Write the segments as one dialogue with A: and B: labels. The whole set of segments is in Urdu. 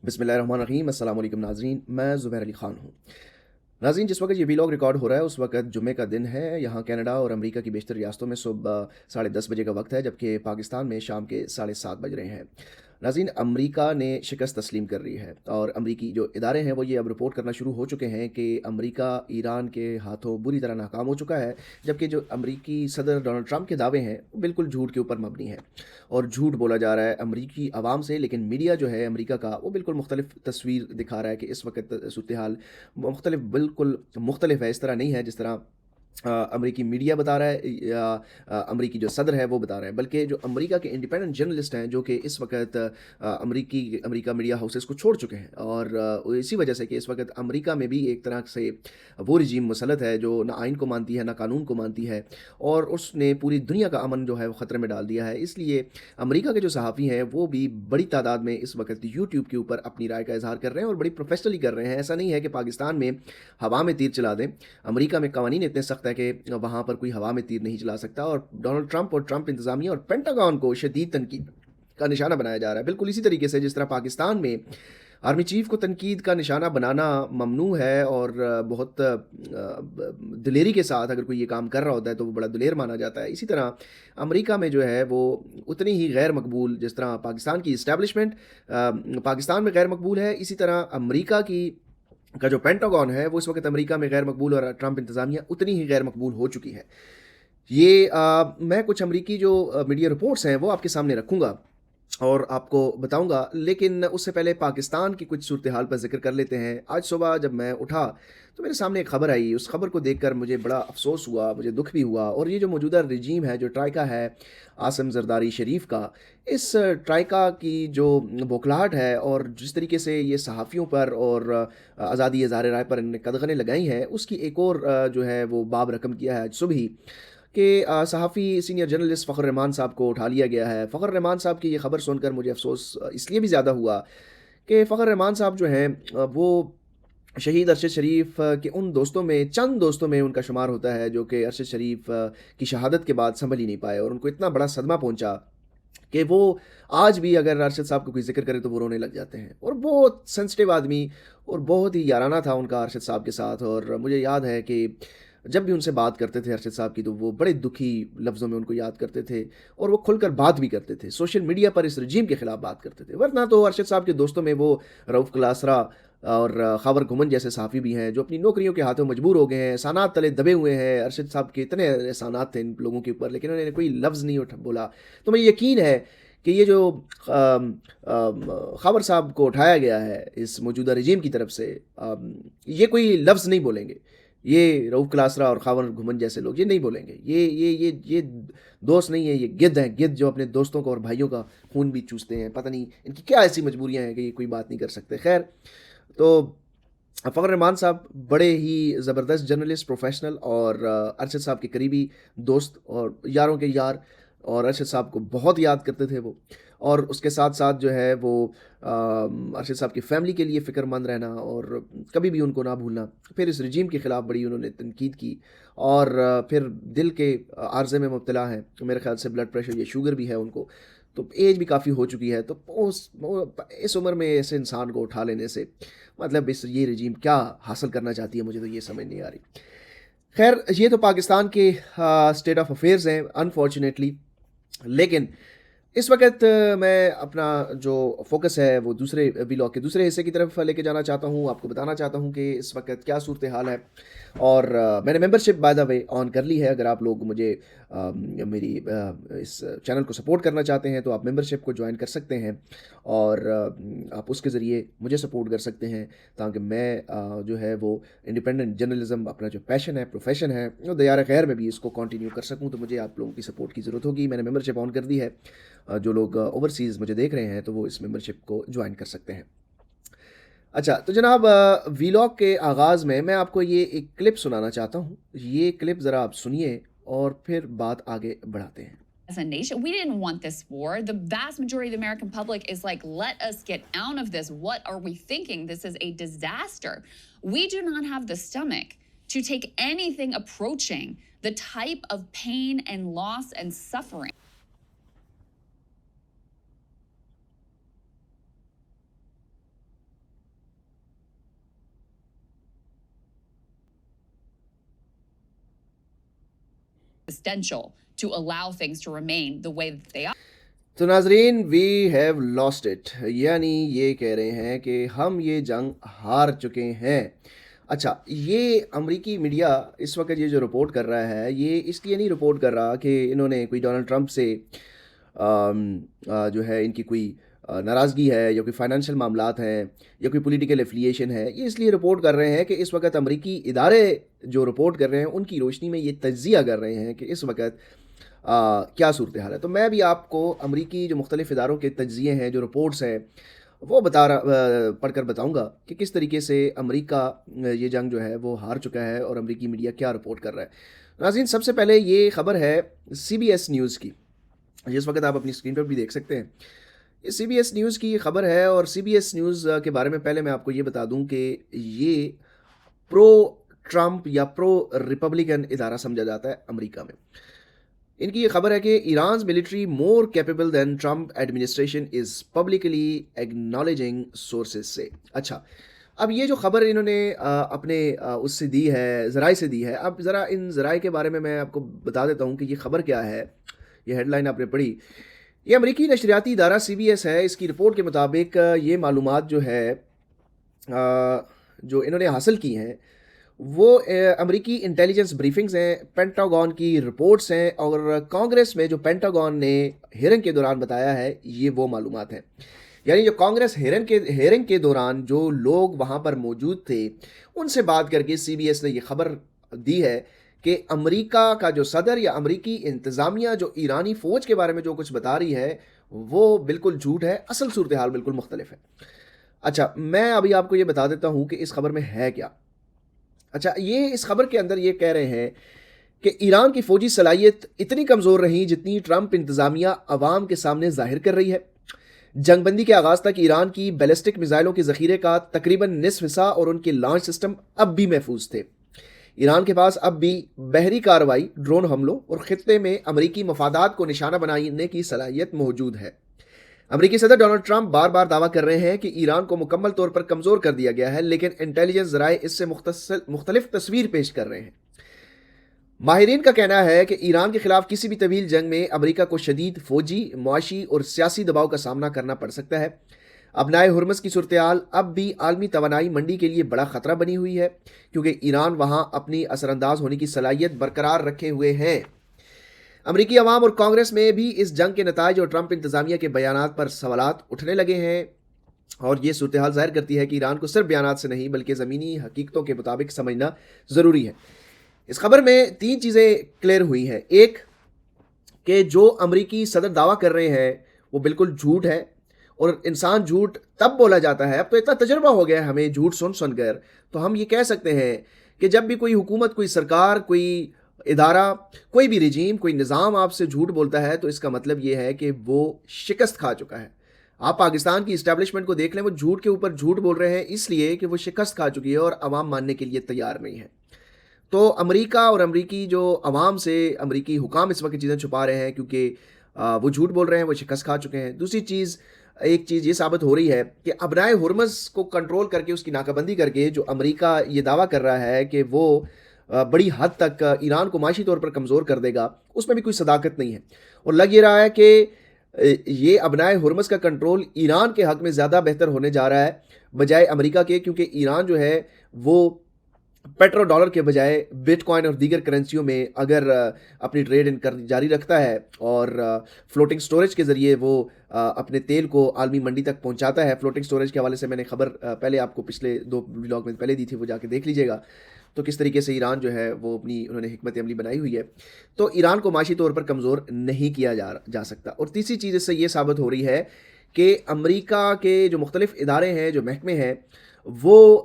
A: بسم اللہ الرحمن الرحیم، السلام علیکم ناظرین، میں زبیر علی خان ہوں۔ ناظرین، جس وقت یہ ویلاگ ریکارڈ ہو رہا ہے اس وقت جمعے کا دن ہے۔ یہاں کینیڈا اور امریکہ کی بیشتر ریاستوں میں صبح 10:30 بجے کا وقت ہے، جبکہ پاکستان میں شام کے 7:30 بج رہے ہیں۔ ناظرین، امریکہ نے شکست تسلیم کر لی ہے اور امریکی جو ادارے ہیں وہ یہ اب رپورٹ کرنا شروع ہو چکے ہیں کہ امریکہ ایران کے ہاتھوں بری طرح ناکام ہو چکا ہے، جبکہ جو امریکی صدر ڈونلڈ ٹرمپ کے دعوے ہیں وہ بالکل جھوٹ کے اوپر مبنی ہیں اور جھوٹ بولا جا رہا ہے امریکی عوام سے، لیکن میڈیا جو ہے امریکہ کا وہ بالکل مختلف تصویر دکھا رہا ہے کہ اس وقت صورتحال بالکل مختلف ہے۔ اس طرح نہیں ہے جس طرح امریکی میڈیا بتا رہا ہے یا امریکی جو صدر ہے وہ بتا رہا ہے، بلکہ جو امریکہ کے انڈیپینڈنٹ جرنلسٹ ہیں جو کہ اس وقت امریکہ میڈیا ہاؤسز کو چھوڑ چکے ہیں، اور اسی وجہ سے کہ اس وقت امریکہ میں بھی ایک طرح سے وہ رجیم مسلط ہے جو نہ آئین کو مانتی ہے نہ قانون کو مانتی ہے، اور اس نے پوری دنیا کا امن جو ہے وہ خطرے میں ڈال دیا ہے۔ اس لیے امریکہ کے جو صحافی ہیں وہ بھی بڑی تعداد میں اس وقت یوٹیوب کے اوپر اپنی رائے کا اظہار کر رہے ہیں اور بڑی پروفیشنلی کر رہے ہیں۔ ایسا نہیں ہے کہ پاکستان میں ہوا میں تیر چلا دیں، امریکہ میں قوانین اتنے سخت ہے کہ وہاں پر کوئی ہوا میں تیر نہیں چلا سکتا، اور ڈونلڈ ٹرمپ اور ٹرمپ انتظامیہ اور پینٹاگون کو شدید تنقید کا نشانہ بنایا جا رہا ہے، بالکل اسی طریقے سے جس طرح پاکستان میں آرمی چیف کو تنقید کا نشانہ بنانا ممنوع ہے، اور بہت دلیری کے ساتھ اگر کوئی یہ کام کر رہا ہوتا ہے تو وہ بڑا دلیر مانا جاتا ہے۔ اسی طرح امریکہ میں جو ہے وہ اتنی ہی غیر مقبول، جس طرح پاکستان کی اسٹیبلشمنٹ پاکستان میں غیر مقبول ہے، اسی طرح امریکہ کا جو پینٹاگون ہے وہ اس وقت امریکہ میں غیر مقبول، اور ٹرمپ انتظامیہ اتنی ہی غیر مقبول ہو چکی ہے۔ یہ میں کچھ امریکی جو میڈیا رپورٹس ہیں وہ آپ کے سامنے رکھوں گا اور آپ کو بتاؤں گا، لیکن اس سے پہلے پاکستان کی کچھ صورتحال پر ذکر کر لیتے ہیں۔ آج صبح جب میں اٹھا تو میرے سامنے ایک خبر آئی، اس خبر کو دیکھ کر مجھے بڑا افسوس ہوا، مجھے دکھ بھی ہوا، اور یہ جو موجودہ رجیم ہے، جو ٹرائیکا ہے عاصم زرداری شریف کا، اس ٹرائیکا کی جو بوکھلاہٹ ہے اور جس طریقے سے یہ صحافیوں پر اور آزادی اظہار رائے پر ان نے قدغنیں لگائی ہیں، اس کی ایک اور جو ہے وہ باب رقم کیا ہے آج صبح ہی، کہ صحافی سینئر جرنلسٹ فخر رحمان صاحب کو اٹھا لیا گیا ہے۔ فخر رحمان صاحب کی یہ خبر سن کر مجھے افسوس اس لیے بھی زیادہ ہوا کہ فخر رحمان صاحب جو ہیں وہ شہید ارشد شریف کے ان دوستوں میں، چند دوستوں میں ان کا شمار ہوتا ہے جو کہ ارشد شریف کی شہادت کے بعد سنبھل ہی نہیں پائے، اور ان کو اتنا بڑا صدمہ پہنچا کہ وہ آج بھی اگر ارشد صاحب کو کوئی ذکر کرے تو وہ رونے لگ جاتے ہیں، اور بہت سینسٹیو آدمی اور بہت ہی یارانہ تھا ان کا ارشد صاحب کے ساتھ۔ اور مجھے یاد ہے کہ جب بھی ان سے بات کرتے تھے ارشد صاحب کی تو وہ بڑے دکھی لفظوں میں ان کو یاد کرتے تھے، اور وہ کھل کر بات بھی کرتے تھے، سوشل میڈیا پر اس رجیم کے خلاف بات کرتے تھے۔ ورنہ تو ارشد صاحب کے دوستوں میں وہ رؤف کلاسرا اور خاور گھمن جیسے صحافی بھی ہیں جو اپنی نوکریوں کے ہاتھوں مجبور ہو گئے ہیں، احسانات تلے دبے ہوئے ہیں۔ ارشد صاحب کے اتنے احسانات تھے ان لوگوں کے اوپر، لیکن انہوں نے کوئی لفظ نہیں بولا۔ تو مجھے یقین ہے کہ یہ جو خاور صاحب کو اٹھایا گیا ہے اس موجودہ رجیم کی طرف سے، یہ کوئی لفظ نہیں بولیں گے، یہ رؤف کلاسرا اور خاور گھمن جیسے لوگ یہ نہیں بولیں گے۔ یہ دوست نہیں ہے، یہ گدھ ہیں، گدھ جو اپنے دوستوں کو اور بھائیوں کا خون بھی چوستے ہیں۔ پتہ نہیں ان کی کیا ایسی مجبوریاں ہیں کہ یہ کوئی بات نہیں کر سکتے۔ خیر، تو فخر رحمان صاحب بڑے ہی زبردست جرنلسٹ، پروفیشنل، اور ارشد صاحب کے قریبی دوست اور یاروں کے یار، اور ارشد صاحب کو بہت یاد کرتے تھے وہ، اور اس کے ساتھ ساتھ جو ہے وہ ارشد صاحب کی فیملی کے لیے فکر مند رہنا اور کبھی بھی ان کو نہ بھولنا۔ پھر اس رجیم کے خلاف بڑی انہوں نے تنقید کی، اور پھر دل کے عارضے میں مبتلا ہیں، میرے خیال سے بلڈ پریشر یا شوگر بھی ہے ان کو، تو ایج بھی کافی ہو چکی ہے۔ تو اس عمر میں ایسے انسان کو اٹھا لینے سے مطلب یہ رجیم کیا حاصل کرنا چاہتی ہے، مجھے تو یہ سمجھ نہیں آ رہی۔ خیر، یہ تو پاکستان کے اسٹیٹ آف افیئرز ہیں انفارچونیٹلی، لیکن اس وقت میں اپنا جو فوکس ہے وہ دوسرے ویلاگ کے دوسرے حصے کی طرف لے کے جانا چاہتا ہوں۔ آپ کو بتانا چاہتا ہوں کہ اس وقت کیا صورتحال ہے، اور میں نے ممبرشپ بائی دا وے آن کر لی ہے۔ اگر آپ لوگ مجھے میری اس چینل کو سپورٹ کرنا چاہتے ہیں تو آپ ممبرشپ کو جوائن کر سکتے ہیں، اور آپ اس کے ذریعے مجھے سپورٹ کر سکتے ہیں تاکہ میں جو ہے وہ انڈیپینڈنٹ جرنلزم، اپنا جو پیشن ہے، پروفیشن ہے، دیار خیر میں بھی اس کو کنٹینیو کر سکوں۔ تو مجھے آپ لوگوں کی سپورٹ کی ضرورت ہوگی۔ میں نے ممبرشپ آن کر دی ہے، جو لوگ اوورسیز مجھے دیکھ رہے ہیں تو وہ اس ممبرشپ کو جوائن کر سکتے ہیں۔ اچھا، تو جناب، ویلاگ کے آغاز میں آپ کو یہ ایک کلپ سنانا چاہتا ہوں۔ یہ کلپ ذرا آپ سنیے اور پھر بات آگے بڑھاتے ہیں۔
B: As a nation, we didn't want this war. The vast majority of the American public is like, let us get out of this. What are we thinking? This is a disaster. We do not have the stomach to take anything approaching the type of pain and loss and suffering. existential to allow things to remain the way that they are.
A: تو ناظرین وی ہیو لاسٹ اٹ، یعنی یہ کہہ رہے ہیں کہ ہم یہ جنگ ہار چکے ہیں۔ اچھا، یہ امریکی میڈیا اس وقت یہ جو رپورٹ کر رہا ہے یہ اس لیے نہیں رپورٹ کر رہا کہ انہوں نے کوئی ڈونلڈ ٹرمپ سے جو ہے ان کی کوئی ناراضگی ہے یا کوئی فائنینشیل معاملات ہیں یا کوئی پولیٹیکل ایفلیشن ہے، یہ اس لیے رپورٹ کر رہے ہیں کہ اس وقت امریکی ادارے جو رپورٹ کر رہے ہیں ان کی روشنی میں یہ تجزیہ کر رہے ہیں کہ اس وقت کیا صورتحال ہے۔ تو میں بھی آپ کو امریکی جو مختلف اداروں کے تجزیے ہیں، جو رپورٹس ہیں، وہ پڑھ کر بتاؤں گا کہ کس طریقے سے امریکہ یہ جنگ جو ہے وہ ہار چکا ہے اور امریکی میڈیا کیا رپورٹ کر رہا ہے۔ ناظرین، سب سے پہلے یہ خبر ہے سی بی ایس نیوز کی، جس وقت آپ اپنی اسکرین پر بھی دیکھ سکتے ہیں۔ یہ سی بی ایس نیوز کی خبر ہے، اور سی بی ایس نیوز کے بارے میں پہلے میں آپ کو یہ بتا دوں کہ یہ پرو ٹرمپ یا پرو ریپبلکن ادارہ سمجھا جاتا ہے امریکہ میں۔ ان کی یہ خبر ہے کہ Iran's military more capable than Trump administration is publicly acknowledging sources سے۔ اچھا، اب یہ جو خبر انہوں نے اپنے اس سے دی ہے، ذرائع سے دی ہے، اب ذرا ان ذرائع کے بارے میں آپ کو بتا دیتا ہوں کہ یہ خبر کیا ہے۔ یہ ہیڈ لائن آپ نے پڑھی، یہ امریکی نشریاتی ادارہ سی بی ایس ہے، اس کی رپورٹ کے مطابق یہ معلومات جو ہے جو انہوں نے حاصل کی ہیں وہ امریکی انٹیلیجنس بریفنگز ہیں، پینٹاگون کی رپورٹس ہیں، اور کانگریس میں جو پینٹاگون نے ہیئرنگ کے دوران بتایا ہے یہ وہ معلومات ہیں۔ یعنی جو کانگریس ہیئرنگ کے دوران جو لوگ وہاں پر موجود تھے ان سے بات کر کے سی بی ایس نے یہ خبر دی ہے کہ امریکہ کا جو صدر یا امریکی انتظامیہ جو ایرانی فوج کے بارے میں جو کچھ بتا رہی ہے وہ بالکل جھوٹ ہے، اصل صورتحال بالکل مختلف ہے۔ اچھا، میں ابھی آپ کو یہ بتا دیتا ہوں کہ اس خبر میں ہے کیا۔ اچھا، یہ اس خبر کے اندر یہ کہہ رہے ہیں کہ ایران کی فوجی صلاحیت اتنی کمزور رہی جتنی ٹرمپ انتظامیہ عوام کے سامنے ظاہر کر رہی ہے۔ جنگ بندی کے آغاز تک ایران کی بیلسٹک میزائلوں کے ذخیرے کا تقریباً نصف حصہ اور ان کے لانچ سسٹم اب بھی محفوظ تھے۔ ایران کے پاس اب بھی بحری کارروائی، ڈرون حملوں اور خطے میں امریکی مفادات کو نشانہ بنانے کی صلاحیت موجود ہے۔ امریکی صدر ڈونلڈ ٹرمپ بار بار دعویٰ کر رہے ہیں کہ ایران کو مکمل طور پر کمزور کر دیا گیا ہے، لیکن انٹیلیجنس ذرائع اس سے مختلف تصویر پیش کر رہے ہیں۔ ماہرین کا کہنا ہے کہ ایران کے خلاف کسی بھی طویل جنگ میں امریکہ کو شدید فوجی، معاشی اور سیاسی دباؤ کا سامنا کرنا پڑ سکتا ہے۔ ابنائے ہرمز کی صورتحال اب بھی عالمی توانائی منڈی کے لیے بڑا خطرہ بنی ہوئی ہے، کیونکہ ایران وہاں اپنی اثر انداز ہونے کی صلاحیت برقرار رکھے ہوئے ہیں۔ امریکی عوام اور کانگریس میں بھی اس جنگ کے نتائج اور ٹرمپ انتظامیہ کے بیانات پر سوالات اٹھنے لگے ہیں، اور یہ صورتحال ظاہر کرتی ہے کہ ایران کو صرف بیانات سے نہیں بلکہ زمینی حقیقتوں کے مطابق سمجھنا ضروری ہے۔ اس خبر میں 3 چیزیں کلیئر ہوئی ہیں۔ ایک، کہ جو امریکی صدر دعویٰ کر رہے ہیں وہ بالکل جھوٹ ہے، اور انسان جھوٹ تب بولا جاتا ہے، اب تو اتنا تجربہ ہو گیا ہے ہمیں جھوٹ سن کر، تو ہم یہ کہہ سکتے ہیں کہ جب بھی کوئی حکومت، کوئی سرکار، کوئی ادارہ، کوئی بھی رجیم، کوئی نظام آپ سے جھوٹ بولتا ہے تو اس کا مطلب یہ ہے کہ وہ شکست کھا چکا ہے۔ آپ پاکستان کی اسٹیبلشمنٹ کو دیکھ لیں، وہ جھوٹ کے اوپر جھوٹ بول رہے ہیں اس لیے کہ وہ شکست کھا چکی ہے اور عوام ماننے کے لیے تیار نہیں ہے۔ تو امریکہ اور امریکی جو عوام سے امریکی حکام اس وقت چیزیں چھپا رہے ہیں کیونکہ وہ جھوٹ بول رہے ہیں، وہ شکست کھا چکے ہیں۔ دوسری چیز، ایک چیز یہ ثابت ہو رہی ہے کہ ابنائے ہرمز کو کنٹرول کر کے، اس کی ناکہ بندی کر کے، جو امریکہ یہ دعویٰ کر رہا ہے کہ وہ بڑی حد تک ایران کو معاشی طور پر کمزور کر دے گا، اس میں بھی کوئی صداقت نہیں ہے، اور لگ یہ رہا ہے کہ یہ ابنائے ہرمز کا کنٹرول ایران کے حق میں زیادہ بہتر ہونے جا رہا ہے بجائے امریکہ کے، کیونکہ ایران جو ہے وہ پیٹرو ڈالر کے بجائے بٹ کوائن اور دیگر کرنسیوں میں اگر اپنی ٹریڈ جاری رکھتا ہے اور فلوٹنگ سٹوریج کے ذریعے وہ اپنے تیل کو عالمی منڈی تک پہنچاتا ہے۔ فلوٹنگ سٹوریج کے حوالے سے میں نے خبر پہلے آپ کو پچھلے 2 ولاگ میں پہلے دی تھی، وہ جا کے دیکھ لیجیے گا، تو کس طریقے سے ایران جو ہے وہ انہوں نے حکمت عملی بنائی ہوئی ہے۔ تو ایران کو معاشی طور پر کمزور نہیں کیا جا سکتا۔ اور تیسری چیز اس سے یہ ثابت ہو رہی ہے کہ امریکہ کے جو مختلف ادارے ہیں، جو محکمے ہیں، وہ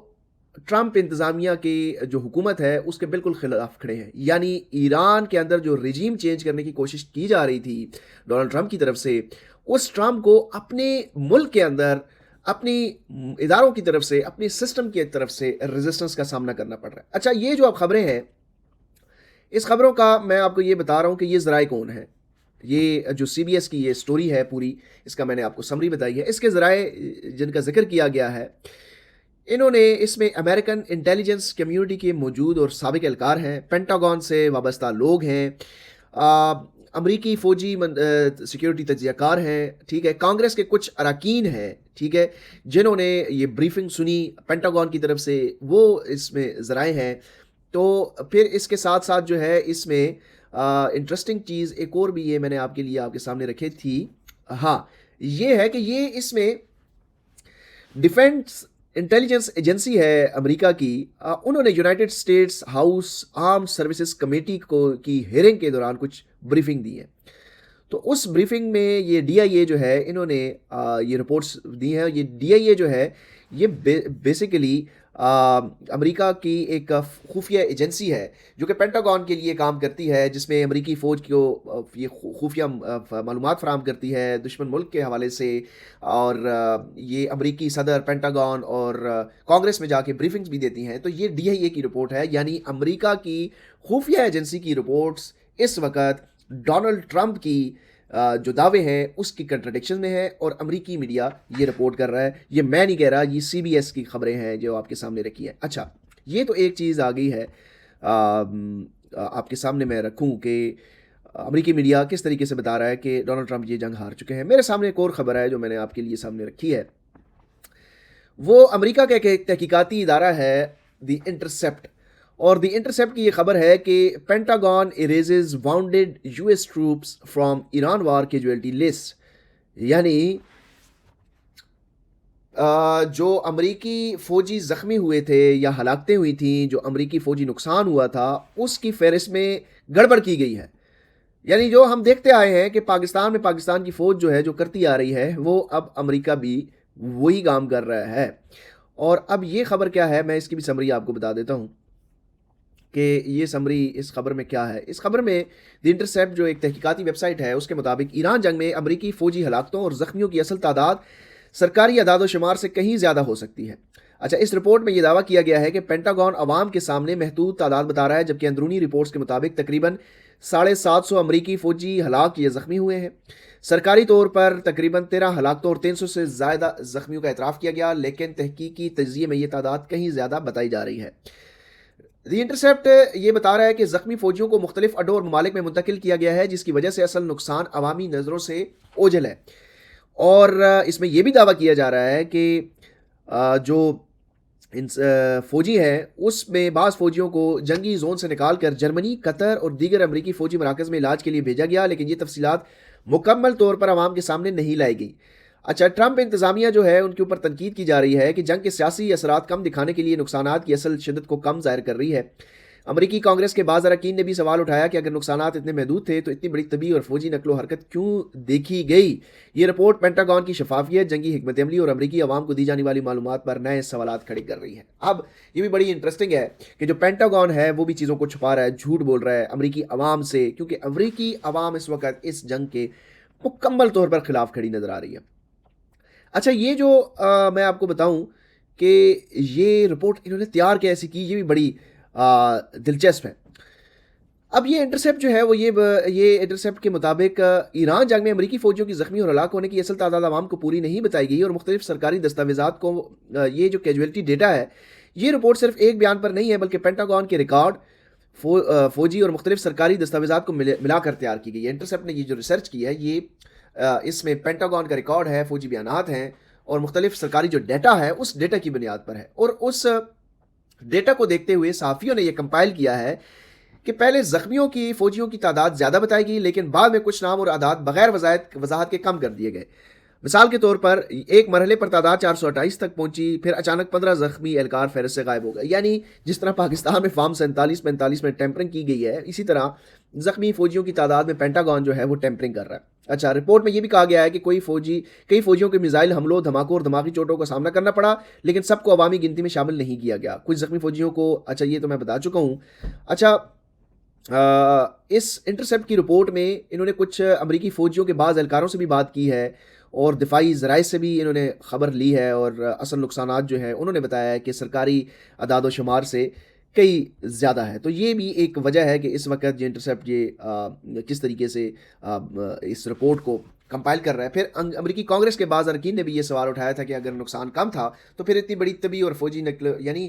A: ٹرمپ انتظامیہ کی جو حکومت ہے اس کے بالکل خلاف کھڑے ہیں۔ یعنی ایران کے اندر جو رجیم چینج کرنے کی کوشش کی جا رہی تھی ڈونلڈ ٹرمپ کی طرف سے، اس ٹرمپ کو اپنے ملک کے اندر اپنی اداروں کی طرف سے، اپنی سسٹم کی طرف سے ریزسٹنس کا سامنا کرنا پڑ رہا ہے۔ اچھا، یہ جو اب خبریں ہیں، اس خبروں کا میں آپ کو یہ بتا رہا ہوں کہ یہ ذرائع کون ہیں۔ یہ جو سی بی ایس کی یہ سٹوری ہے پوری، اس کا میں نے آپ کو سمری بتائی ہے۔ اس کے ذرائع جن کا ذکر کیا گیا ہے، انہوں نے اس میں امریکن انٹیلیجنس کمیونٹی کے موجود اور سابق اہلکار ہیں، پینٹاگون سے وابستہ لوگ ہیں، امریکی فوجی سیکیورٹی تجزیہ کار ہیں، ٹھیک ہے، کانگریس کے کچھ اراکین ہیں، ٹھیک ہے، جنہوں نے یہ بریفنگ سنی پینٹاگون کی طرف سے، وہ اس میں ذرائع ہیں. تو پھر اس کے ساتھ ساتھ جو ہے اس میں انٹرسٹنگ چیز ایک اور بھی یہ میں نے آپ کے لیے آپ کے سامنے رکھی تھی. ہاں، یہ ہے کہ یہ اس میں ڈیفینس انٹیلیجنس ایجنسی ہے امریکہ کی، انہوں نے United States house armed services committee کی ہیئرنگ کے دوران کچھ بریفنگ دی ہے. تو اس بریفنگ میں یہ ڈی آئی اے جو ہے انہوں نے یہ رپورٹس دی ہیں. یہ ڈی آئی اے جو ہے یہ بیسیکلی امریکہ کی ایک خفیہ ایجنسی ہے جو کہ پینٹاگون کے لیے کام کرتی ہے، جس میں امریکی فوج کو یہ خفیہ معلومات فراہم کرتی ہے دشمن ملک کے حوالے سے. اور یہ امریکی صدر پینٹاگون اور کانگریس میں جا کے بریفنگز بھی دیتی ہیں. تو یہ ڈی آئی اے کی رپورٹ ہے، یعنی امریکہ کی خفیہ ایجنسی کی رپورٹس اس وقت ڈونلڈ ٹرمپ کی جو دعوے ہیں اس کی کنٹرڈکشن میں ہے، اور امریکی میڈیا یہ رپورٹ کر رہا ہے. یہ میں نہیں کہہ رہا، یہ سی بی ایس کی خبریں ہیں جو آپ کے سامنے رکھی ہیں. اچھا، یہ تو ایک چیز آ گئی ہے آپ کے سامنے میں رکھوں کہ امریکی میڈیا کس طریقے سے بتا رہا ہے کہ ڈونلڈ ٹرمپ یہ جنگ ہار چکے ہیں. میرے سامنے ایک اور خبر ہے جو میں نے آپ کے لیے سامنے رکھی ہے. وہ امریکہ کا ایک تحقیقاتی ادارہ ہے دی انٹرسیپٹ، اور دی انٹرسیپٹ کی یہ خبر ہے کہ Pentagon erases wounded U S troops from Iran war casualty list. یعنی جو امریکی فوجی زخمی ہوئے تھے یا ہلاکتیں ہوئی تھیں، جو امریکی فوجی نقصان ہوا تھا، اس کی فہرست میں گڑبڑ کی گئی ہے. یعنی جو ہم دیکھتے آئے ہیں کہ پاکستان میں پاکستان کی فوج جو ہے جو کرتی آ رہی ہے، وہ اب امریکہ بھی وہی کام کر رہا ہے. اور اب یہ خبر کیا ہے، میں اس کی بھی سمری آپ کو بتا دیتا ہوں کہ یہ سمری اس خبر میں کیا ہے. اس خبر میں دی انٹرسیپٹ جو ایک تحقیقاتی ویب سائٹ ہے، اس کے مطابق ایران جنگ میں امریکی فوجی ہلاکتوں اور زخمیوں کی اصل تعداد سرکاری اعداد و شمار سے کہیں زیادہ ہو سکتی ہے. اچھا، اس رپورٹ میں یہ دعویٰ کیا گیا ہے کہ پینٹاگون عوام کے سامنے محدود تعداد بتا رہا ہے، جبکہ اندرونی رپورٹس کے مطابق تقریباً 750 امریکی فوجی ہلاک یا زخمی ہوئے ہیں. سرکاری طور پر تقریباً 13 ہلاکتوں اور 300 سے زائد زخمیوں کا اعتراف کیا گیا، لیکن تحقیقی تجزیے میں یہ تعداد کہیں زیادہ بتائی جا رہی ہے. دی انٹرسیپٹ یہ بتا رہا ہے کہ زخمی فوجیوں کو مختلف اڈوں اور ممالک میں منتقل کیا گیا ہے، جس کی وجہ سے اصل نقصان عوامی نظروں سے اوجھل ہے. اور اس میں یہ بھی دعویٰ کیا جا رہا ہے کہ جو فوجی ہیں اس میں بعض فوجیوں کو جنگی زون سے نکال کر جرمنی، قطر اور دیگر امریکی فوجی مراکز میں علاج کے لیے بھیجا گیا، لیکن یہ تفصیلات مکمل طور پر عوام کے سامنے نہیں لائی گئی. اچھا، ٹرمپ انتظامیہ جو ہے ان کے اوپر تنقید کی جا رہی ہے کہ جنگ کے سیاسی اثرات کم دکھانے کے لیے نقصانات کی اصل شدت کو کم ظاہر کر رہی ہے. امریکی کانگریس کے بعض اراکین نے بھی سوال اٹھایا کہ اگر نقصانات اتنے محدود تھے تو اتنی بڑی طبی اور فوجی نقل و حرکت کیوں دیکھی گئی. یہ رپورٹ پینٹاگون کی شفافیت، جنگی حکمت عملی اور امریکی عوام کو دی جانے والی معلومات پر نئے سوالات کھڑے کر رہی ہے. اب یہ بھی بڑی انٹرسٹنگ ہے کہ جو پینٹاگون ہے وہ بھی چیزوں کو چھپا رہا ہے، جھوٹ بول رہا ہے امریکی عوام سے، کیونکہ امریکی عوام اس وقت اس جنگ کے مکمل طور پر خلاف کھڑی نظر آ رہی ہے. اچھا، یہ جو میں آپ کو بتاؤں کہ یہ رپورٹ انہوں نے تیار کیسے کی، یہ بھی بڑی دلچسپ ہے. اب یہ انٹرسیپٹ جو ہے وہ یہ انٹرسیپٹ کے مطابق ایران جنگ میں امریکی فوجیوں کی زخمی اور ہلاک ہونے کی اصل تعداد عوام کو پوری نہیں بتائی گئی، اور مختلف سرکاری دستاویزات کو یہ جو کیجویلٹی ڈیٹا ہے، یہ رپورٹ صرف ایک بیان پر نہیں ہے بلکہ پینٹاگون کے ریکارڈ، فوجی اور مختلف سرکاری دستاویزات کو ملا کر تیار کی گئی ہے. انٹرسیپٹ نے یہ جو ریسرچ کی ہے، یہ اس میں پینٹاگون کا ریکارڈ ہے، فوجی بیانات ہیں اور مختلف سرکاری جو ڈیٹا ہے اس ڈیٹا کی بنیاد پر ہے. اور اس ڈیٹا کو دیکھتے ہوئے صحافیوں نے یہ کمپائل کیا ہے کہ پہلے زخمیوں کی فوجیوں کی تعداد زیادہ بتائی گئی، لیکن بعد میں کچھ نام اور اعداد بغیر وضاحت کے کم کر دیے گئے. مثال کے طور پر ایک مرحلے پر تعداد 428 تک پہنچی، پھر اچانک 15 زخمی اہلکار فہرست سے غائب ہو گئے. یعنی جس طرح پاکستان میں فارم 47-45 میں ٹیمپرنگ کی گئی ہے، اسی طرح زخمی فوجیوں کی تعداد میں پینٹاگون جو ہے وہ ٹیمپرنگ کر رہا ہے. اچھا، رپورٹ میں یہ بھی کہا گیا ہے کہ کئی فوجیوں کے میزائل حملوں، دھماکوں اور دماغی چوٹوں کا سامنا کرنا پڑا، لیکن سب کو عوامی گنتی میں شامل نہیں کیا گیا. کچھ زخمی فوجیوں کو، اچھا یہ تو میں بتا چکا ہوں. اچھا، اس انٹرسیپٹ کی رپورٹ میں انہوں نے کچھ امریکی فوجیوں کے بعض اہلکاروں سے بھی بات کی ہے اور دفاعی ذرائع سے بھی انہوں نے خبر لی ہے، اور اصل نقصانات جو ہیں انہوں نے بتایا ہے کہ سرکاری اعداد و شمار سے کئی زیادہ ہے. تو یہ بھی ایک وجہ ہے کہ اس وقت یہ انٹرسیپٹ یہ کس طریقے سے اس رپورٹ کو کمپائل کر رہا ہے. پھر امریکی کانگریس کے بعض اراکین نے بھی یہ سوال اٹھایا تھا کہ اگر نقصان کم تھا تو پھر اتنی بڑی طبی اور فوجی نقل، یعنی